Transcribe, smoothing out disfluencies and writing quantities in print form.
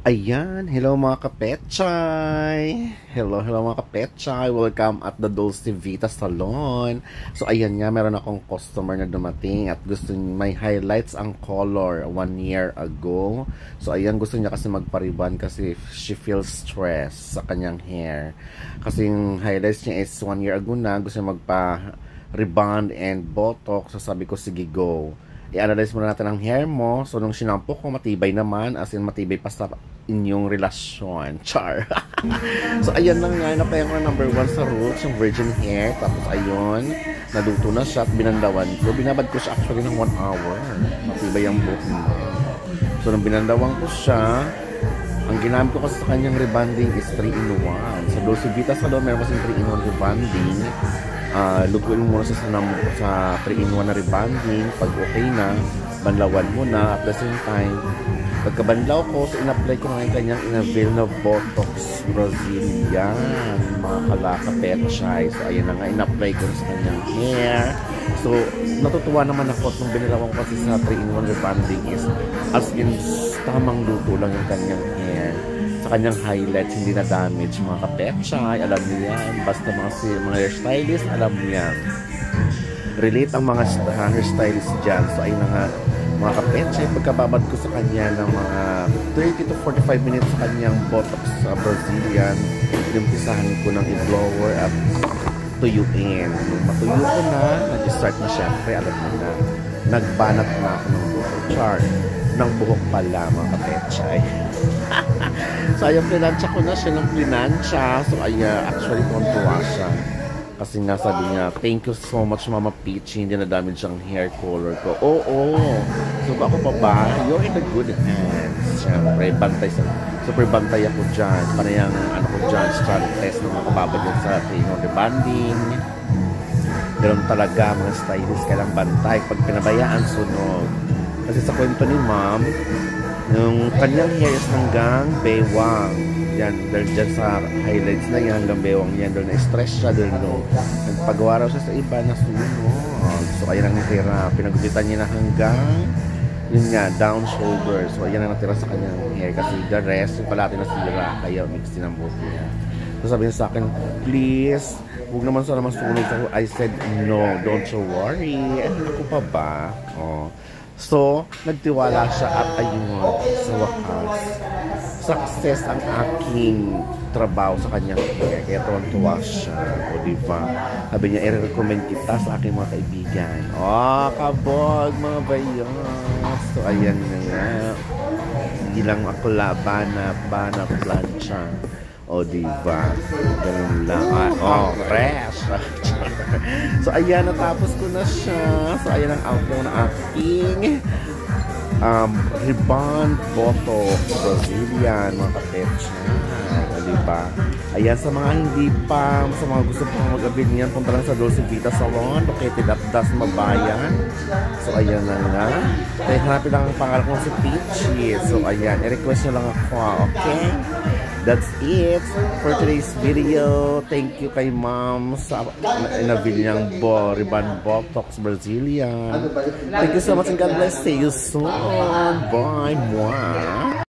Ayan, hello mga kapetchay! Hello mga kapetchay! Welcome at the Dolce Vita Salon. So ayan nga, meron akong customer na dumating at gusto niya, may highlights ang color 1 year ago. So ayan, gusto niya kasi magpariban kasi she feels stress sa kanyang hair. Kasi yung highlights niya is 1 year ago na, gusto niya magpa-rebond and botox. So sabi ko, sige go. I-analyze muna natin ang hair mo. So, nung sinampo ko, matibay naman. As in, matibay pa sa inyong relasyon. Char! So, ayan lang nga. Napaya ko na #1 sa roots, yung virgin hair. Tapos, ayun. Naluto na siya at binandawan ko. Binabad ko siya actually ng 1 hour. Matibay ang buhok mo. So, nung binandawan ko siya, ang ginamit ko kasi sa kanyang rebonding is 3-in-1. Sa Dolce Vita Salon, meron kasi 3-in-1 rebonding. Lutuin mo muna sa 3-in-1 na rebonding. Pag okay na, banlawan mo na. At the same time, pagkabanlaw ko, so in-apply ko na yung kanyang Inavail na Botox Brazilian, mga kalaka-petchay. So ayan na nga, in-apply ko sa kanyang hair. So natutuwa naman ako nung binilawang ko kasi sa 3-in-1 rebonding is as in tamang luto lang yung kanyang hair. Sa kanyang highlights, hindi na damage, mga kapetchay, alam niyo yan. Basta mga hairstylist, alam niyo yan. Relate ang mga hairstylist dyan. So ayun na nga, mga kapetchay, pagkababad ko sa kanya ng mga 30 to 45 minutes sa kanyang Botox Brazilian, inumpisahan ko ng i-blower at tuyuin. Nung matuyo ko na, nag-start na syempre, alam niyo na, nagbanat na ako ng buhok chart ng buhok pala, mga kapetchay. So ayun, plinansya ko na siya ng plinansya. So actually tuwa siya kasi nga sabi niya, thank you so much Mama Peachy, hindi na damage ang hair color ko. Oo. So ako pa ba, you're in the good hands. Siyempre, super bantay ako dyan. Parang ano ko dyan, strand test na makababad yan sa rebonding. Ganun talaga, mga stylist, kailang bantay. Pag pinabayaan, sunog. Kasi sa kwento ni Ma'am, yung kanyang hair is hanggang bewang. Yan, dahil dyan sa highlights na yan, hanggang bewang yan. Doon na-stress siya, doon nagpagawa raw siya sa iba na sunog. So, ayan ang natira. Pinagupitan niya na hanggang, yun nga, down shoulder. So, ayan ang natira sa kanyang hair. Kasi the rest, yung palati na sira, kaya mixin ang buhok niya. So, sabi niya sa akin, please, huwag naman sana masunog. So, I said, no, don't you worry. Ano ko pa ba? So, nagtiwala siya at ayun, sa wakas, success ang aking trabaho sa kanyang hair. Kaya tuwang-tuwa siya. O diba? Sabi niya, i-recommend kita sa aking mga kaibigan. Kabog, mga bayan. So, ayan na nga. Hindi lang ako bana plancha. O diba? Ganun lang. Fresh! So ayan, natapos ko na siya. So ayan ang outline ng aking rebond botox Brazilian, mga kapetchay. Diba? Ayan, sa mga hindi pa, sa mga gusto pang mag-avail niyan, punta lang sa Dolce Vita Salon, located at Dasmabayan. So ayan na nga. Kaya hanapin lang ang pangalan ko si Peachy. So ayan, i-request nyo lang ako. Okay? That's it for today's video. Thank you kay Ma'am sa inavail niyang rebond botox Brazilian. Thank you so much and God bless. See you soon. Bye. Mwah.